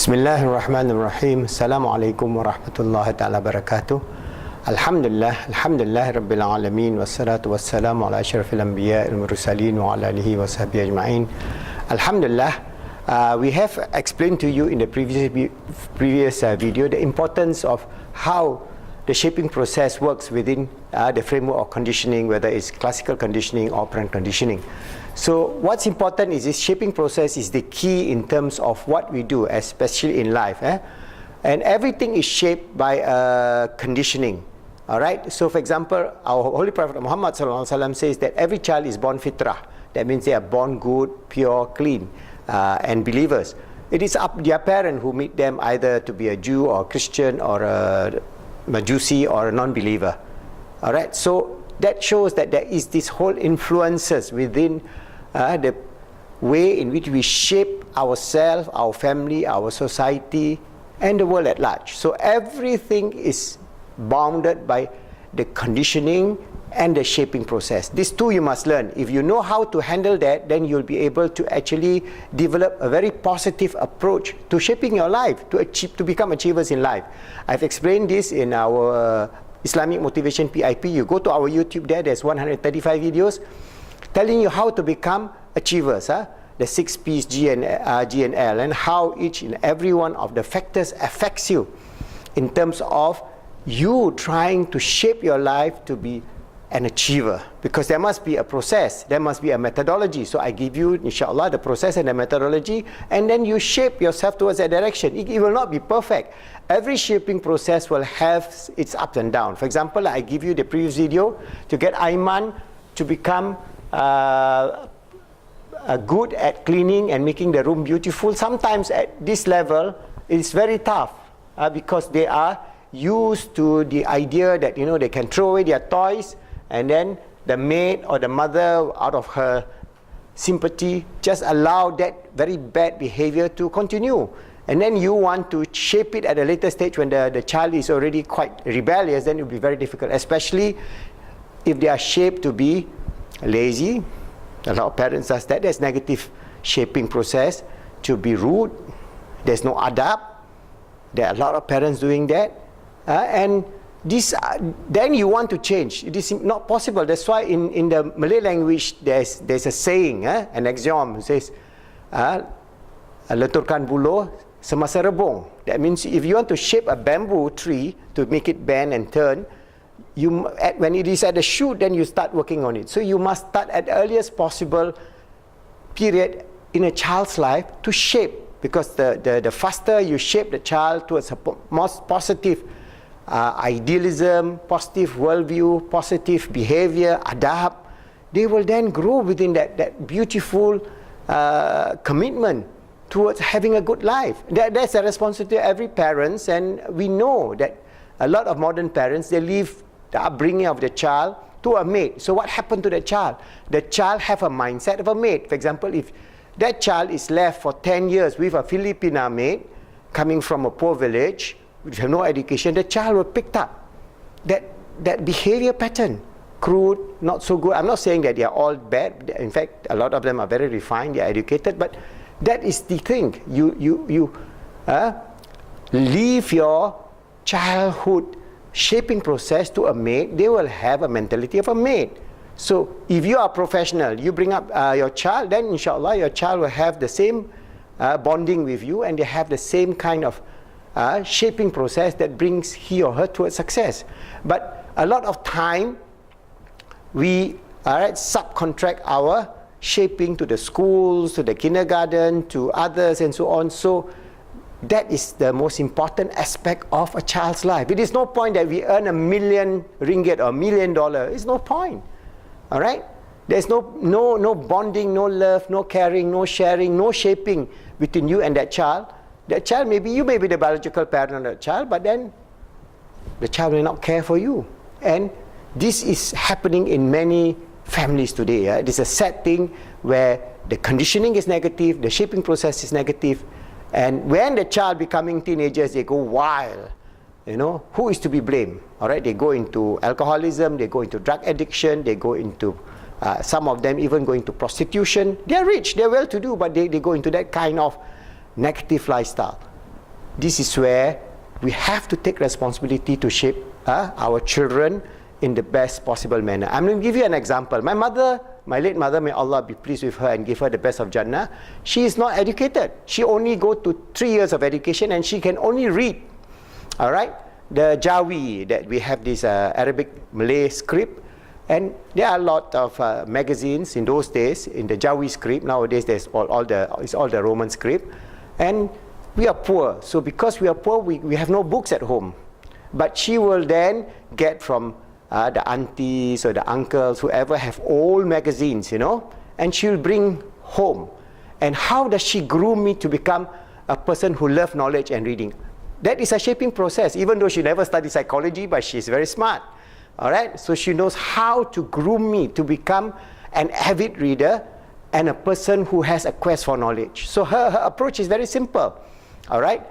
Bismillahirrahmanirrahim. Assalamualaikum warahmatullahi ta'ala wabarakatuh. Alhamdulillah Rabbil Alamin. Wassalatu wassalamu ala asyrafil anbiya al-mursalin wa ala alihi wa sahbihi ajma'in. Alhamdulillah, we have explained to you in the previous video the importance of how the shaping process works within the framework of conditioning, whether it's classical conditioning or operant conditioning. So what's important is this shaping process is the key in terms of what we do, especially in life. And everything is shaped by conditioning. All right. So for example, our Holy Prophet Muhammad ﷺ says that every child is born fitrah. That means they are born good, pure, clean, and believers. It is up to their parent who meet them either to be a Jew or a Christian or a Majusi or a non-believer. All right. So that shows that there is this whole influences within the way in which we shape ourselves, our family, our society, and the world at large. So everything is bounded by the conditioning and the shaping process. These two you must learn. If you know how to handle that, then you'll be able to actually develop a very positive approach to shaping your life, to become achievers in life. I've explained this in our Islamic Motivation PIP. You go to our YouTube there's 135 videos telling you how to become achievers, the 6 P's, G and L, and how each and every one of the factors affects you in terms of you trying to shape your life to be an achiever, because there must be a process, there must be a methodology. So I give you, inshallah, the process and the methodology, and then you shape yourself towards that direction. It will not be perfect. Every shaping process will have its ups and downs. For example, I give you the previous video to get Aiman to become good at cleaning and making the room beautiful. Sometimes at this level, it's very tough because they are used to the idea that they can throw away their toys, and then the maid or the mother, out of her sympathy, just allow that very bad behavior to continue. And then you want to shape it at a later stage when the child is already quite rebellious. Then it will be very difficult, especially if they are shaped to be lazy. A lot of parents does that. There's negative shaping process. To be rude, there's no adab. There are a lot of parents doing that, and this then you want to change. It is not possible. That's why in the Malay language there's a saying, an axiom, says leturkan buluh semasa rebung. That means if you want to shape a bamboo tree to make it bend and turn, when it is at the shoot, then you start working on it. So you must start at the earliest possible period in a child's life to shape, because the faster you shape the child towards a most positive idealism, positive worldview, positive behavior, adab, they will then grow within that beautiful commitment towards having a good life. That's a responsibility of every parent, and we know that a lot of modern parents, they leave the upbringing of the child to a maid. So what happened to the child? The child have a mindset of a maid. For example, if that child is left for 10 years with a Filipina maid coming from a poor village with no education, the child will pick up that behavior pattern. Crude, not so good. I'm not saying that they are all bad. In fact, a lot of them are very refined, they are educated, but that is the thing. You leave your childhood shaping process to a maid, they will have a mentality of a maid. So if you are professional, you bring up your child, then inshallah your child will have the same bonding with you, and they have the same kind of shaping process that brings he or her towards success. But a lot of time we subcontract our shaping to the schools, to the kindergarten, to others, and so on. So that is the most important aspect of a child's life. It is no point that we earn ringgit 1 million or $1 million. It's no point. All right? There's no bonding, no love, no caring, no sharing, no shaping between you and that child. That child, you may be the biological parent of that child, but then the child will not care for you. And this is happening in many families today. It is a sad thing where the conditioning is negative, the shaping process is negative, and when the child becoming teenagers, they go wild. Who is to be blamed? All right, they go into alcoholism, they go into drug addiction, they go into some of them even go into prostitution. They're rich, they're well-to-do, but they go into that kind of negative lifestyle. this is where we have to take responsibility to shape our children in the best possible manner. I'm going to give you an example. My mother, my late mother, may Allah be pleased with her and give her the best of Jannah. She is not educated. She only go to 3 years of education and she can only read. All right? The Jawi, that we have this Arabic Malay script, and there are a lot of magazines in those days in the Jawi script. Nowadays there's it's all the Roman script, and we are poor. So because we are poor, we have no books at home. But she will then get from the aunties or the uncles, whoever have old magazines, you know, and she'll bring home. And how does she groom me to become a person who loves knowledge and reading? That is a shaping process, even though she never studied psychology, but she's very smart. All right, so she knows how to groom me to become an avid reader and a person who has a quest for knowledge. So her approach is very simple. All right,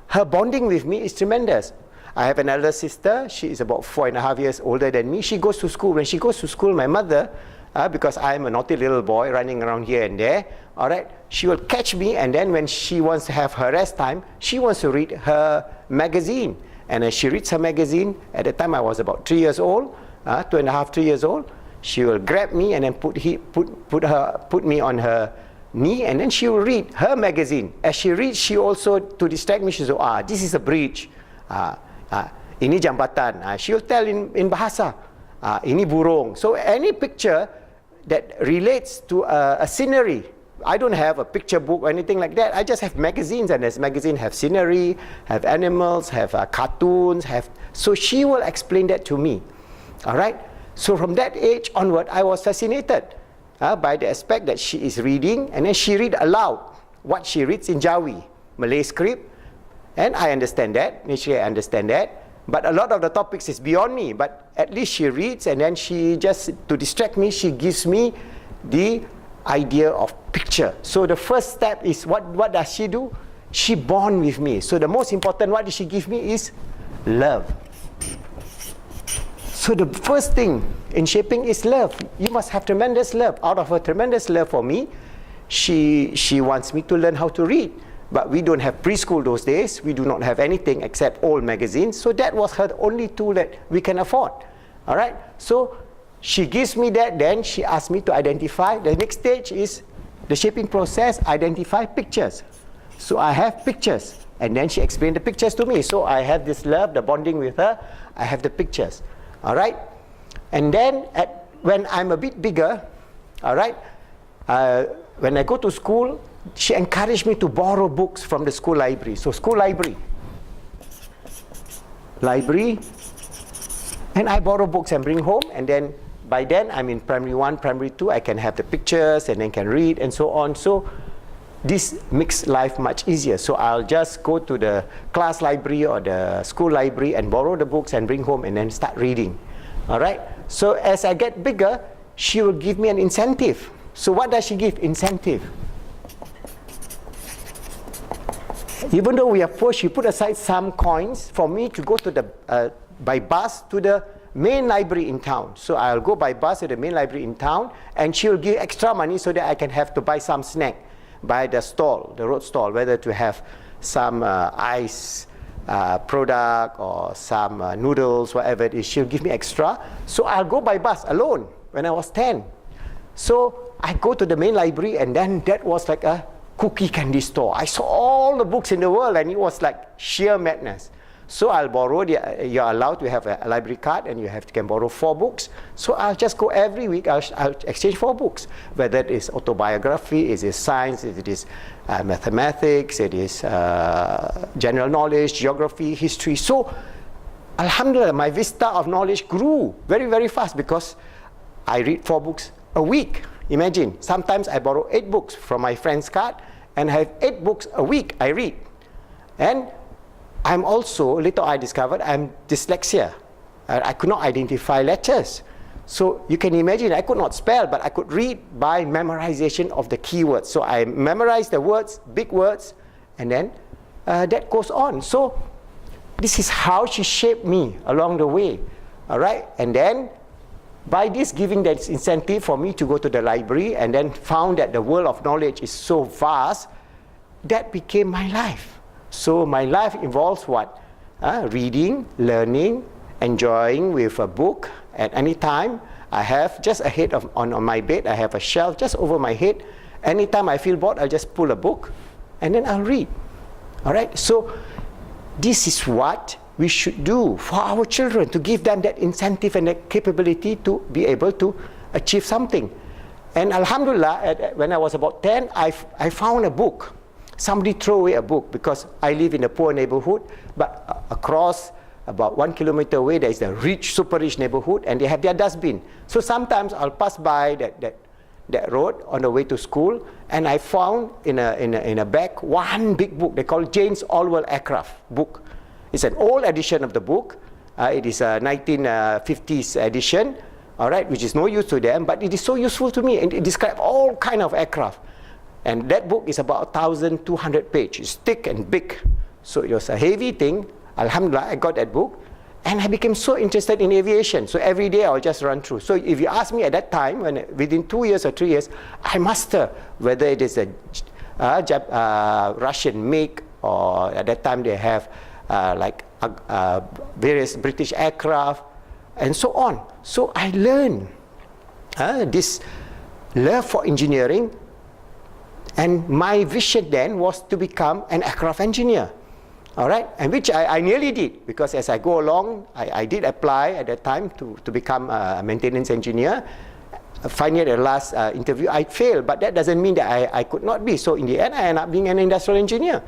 her bonding with me is tremendous. I have an elder sister. She is about 4.5 years older than me. She goes to school. When she goes to school, my mother, because I am a naughty little boy running around here and there, all right, she will catch me, and then when she wants to have her rest time, she wants to read her magazine. And as she reads her magazine, at the time I was about 3 years old, 2.5, 3 years old, she will grab me and then put me on her knee, and then she will read her magazine. As she reads, she also, to distract me, she says, this is a bridge. Ini jambatan. She will tell in bahasa. Ini burung. So any picture that relates to a scenery. I don't have a picture book or anything like that. I just have magazines, and as magazines have scenery, have animals, have cartoons, so she will explain that to me. All right. So from that age onward, I was fascinated by the aspect that she is reading, and then she read aloud what she reads in Jawi, Malay script, and I understand that. Naturally, I understand that. But a lot of the topics is beyond me. But at least she reads, and then she just, to distract me, she gives me the idea of picture. So the first step is, what does she do? She bond with me. So the most important, what did she give me is love. So the first thing in shaping is love. You must have tremendous love. Out of her tremendous love for me, she wants me to learn how to read. But we don't have preschool those days. We do not have anything except old magazines. So that was her only tool that we can afford. All right? So she gives me that, then she asks me to identify. The next stage is the shaping process, identify pictures. So I have pictures, and then she explained the pictures to me. So I have this love, the bonding with her, I have the pictures. All right? And then when I'm a bit bigger, all right, when I go to school, she encouraged me to borrow books from the school library. So school library, and I borrow books and bring home, and then by then I'm in primary 1, primary 2, I can have the pictures and then can read and so on. So this makes life much easier. So I'll just go to the class library or the school library and borrow the books and bring home and then start reading. All right? So as I get bigger, she will give me an incentive. So what does she give? Incentive. Even though we are poor, she put aside some coins for me to go to the by bus to the main library in town. So I'll go by bus to the main library in town, and she'll give extra money so that I can have to buy some snack by the stall, the road stall, whether to have some ice product or some noodles, whatever it is. She'll give me extra. So I'll go by bus alone when I was 10. So I go to the main library, and then that was like a cookie candy store. I saw all the books in the world, and it was like sheer madness. So I'll borrow, you're allowed to have a library card, and you can borrow 4 books. So I'll just go every week, I'll exchange 4 books. Whether it is autobiography, it is science, it is mathematics, it is general knowledge, geography, history. So alhamdulillah, my vista of knowledge grew very, very fast because I read 4 books a week. Imagine, sometimes I borrow 8 books from my friend's card, and I have 8 books a week I read. And I'm also, later I discovered, I'm dyslexia. I could not identify letters. So you can imagine, I could not spell, but I could read by memorization of the keywords. So I memorized the words, big words, and then that goes on. So this is how she shaped me along the way. All right? And then by this giving that incentive for me to go to the library, and then found that the world of knowledge is so vast, that became my life. So my life involves what? Reading, learning, enjoying with a book. At any time, I have just ahead of on my bed, I have a shelf just over my head. Anytime I feel bored, I'll just pull a book and then I'll read. All right? So this is what we should do for our children, to give them that incentive and that capability to be able to achieve something. And alhamdulillah, when I was about 10, I found a book. Somebody threw away a book because I live in a poor neighborhood, but across about 1 kilometer away, there is a rich, super rich neighborhood, and they have their dustbin. So sometimes I'll pass by that road on the way to school, and I found in a bag one big book. They call it Jane's All-World Aircraft book. It's an old edition of the book. It is a 1950s edition, all right, which is no use to them, but it is so useful to me, and it describes all kind of aircraft. And that book is about 1,200 pages. It's thick and big. So it was a heavy thing. Alhamdulillah, I got that book, and I became so interested in aviation. So every day I'll just run through. So if you ask me at that time, within 2 years or 3 years, I master whether it is a Russian make, or at that time they have various British aircraft, and so on. So I learned this love for engineering, and my vision then was to become an aircraft engineer. All right, and which I nearly did, because as I go along, I did apply at that time to become a maintenance engineer. Finally, at the last interview, I failed, but that doesn't mean that I could not be. So in the end, I ended up being an industrial engineer,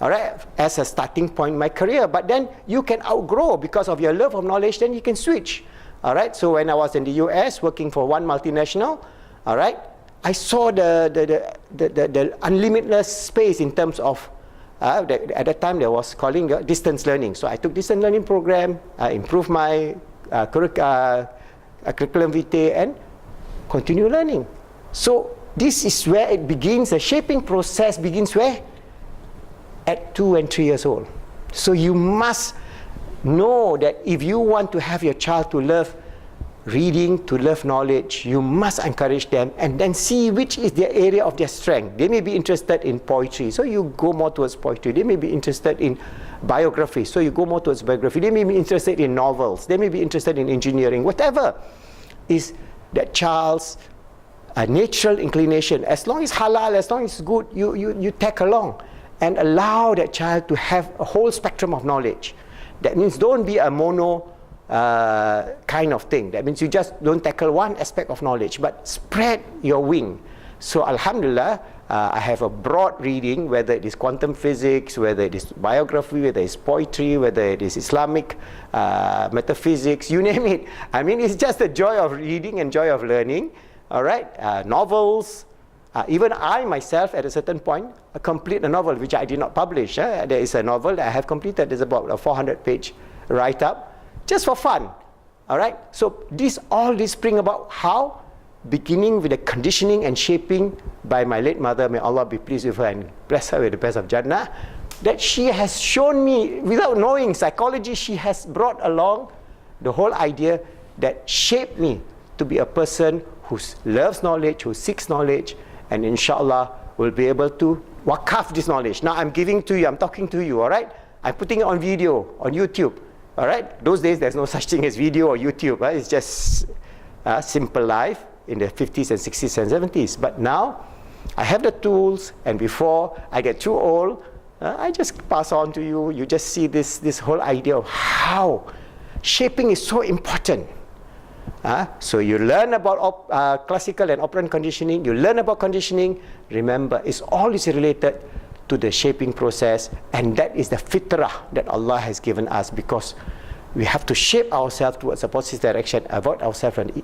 all right, as a starting point in my career. But then you can outgrow because of your love of knowledge, then you can switch, all right. So when I was in the US working for one multinational, all right, I saw the unlimited space in terms of at that time there was calling distance learning. So I took distance learning program, improved my curriculum vitae, and continue learning. So this is where it begins. The shaping process begins where? At 2 and 3 years old. So you must know that if you want to have your child to love reading, to love knowledge, you must encourage them and then see which is their area of their strength. They may be interested in poetry, so you go more towards poetry. They may be interested in biography, so you go more towards biography. They may be interested in novels. They may be interested in engineering. Whatever is that child's natural inclination, as long as halal, as long as it's good, you tag along and allow that child to have a whole spectrum of knowledge. That means don't be a mono kind of thing. That means you just don't tackle one aspect of knowledge, but spread your wing. So alhamdulillah, I have a broad reading, whether it is quantum physics, whether it is biography, whether it is poetry, whether it is Islamic metaphysics, you name it. I mean, it's just the joy of reading and joy of learning. All right, novels. Even I myself, at a certain point, complete a novel which I did not publish. There is a novel that I have completed. It's about a 400-page write-up, just for fun. All right. So all this spring about how, beginning with the conditioning and shaping by my late mother, may Allah be pleased with her and bless her with the best of Jannah, that she has shown me, without knowing psychology, she has brought along the whole idea that shaped me to be a person who loves knowledge, who seeks knowledge, and inshallah will be able to wakaf this knowledge. Now I'm giving to you, I'm talking to you, all right? I'm putting it on video, on YouTube, all right? Those days there's no such thing as video or YouTube, right? It's just simple life in the 50s and 60s and 70s. But now I have the tools, and before I get too old, I just pass on to you. You just see this whole idea of how shaping is so important. So you learn about classical and operant conditioning, you learn about conditioning. Remember, it's all is related to the shaping process, and that is the fitrah that Allah has given us, because we have to shape ourselves towards a positive direction, avoid ourselves from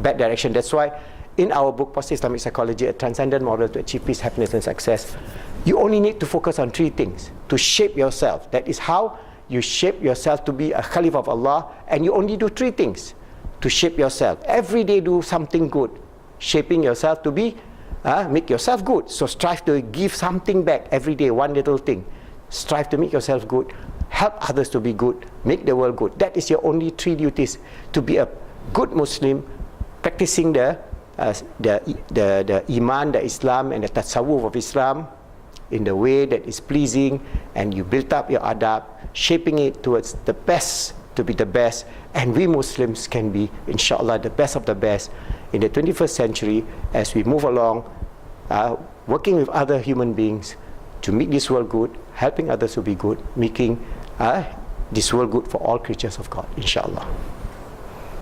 bad direction. That's why in our book, Positive Islamic Psychology, a transcendent model to achieve peace, happiness and success, you only need to focus on 3 things to shape yourself. That is how you shape yourself to be a Khalif of Allah, and you only do 3 things to shape yourself. Every day do something good, shaping yourself to be, make yourself good. So strive to give something back every day, one little thing. Strive to make yourself good, help others to be good, make the world good. That is your only 3 duties to be a good Muslim, practicing the Iman, the Islam, and the Tasawwuf of Islam, in the way that is pleasing, and you build up your adab, shaping it towards the best, to be the best, and we Muslims can be, inshallah, the best of the best in the 21st century as we move along, working with other human beings to make this world good, helping others to be good, making this world good for all creatures of God, inshallah.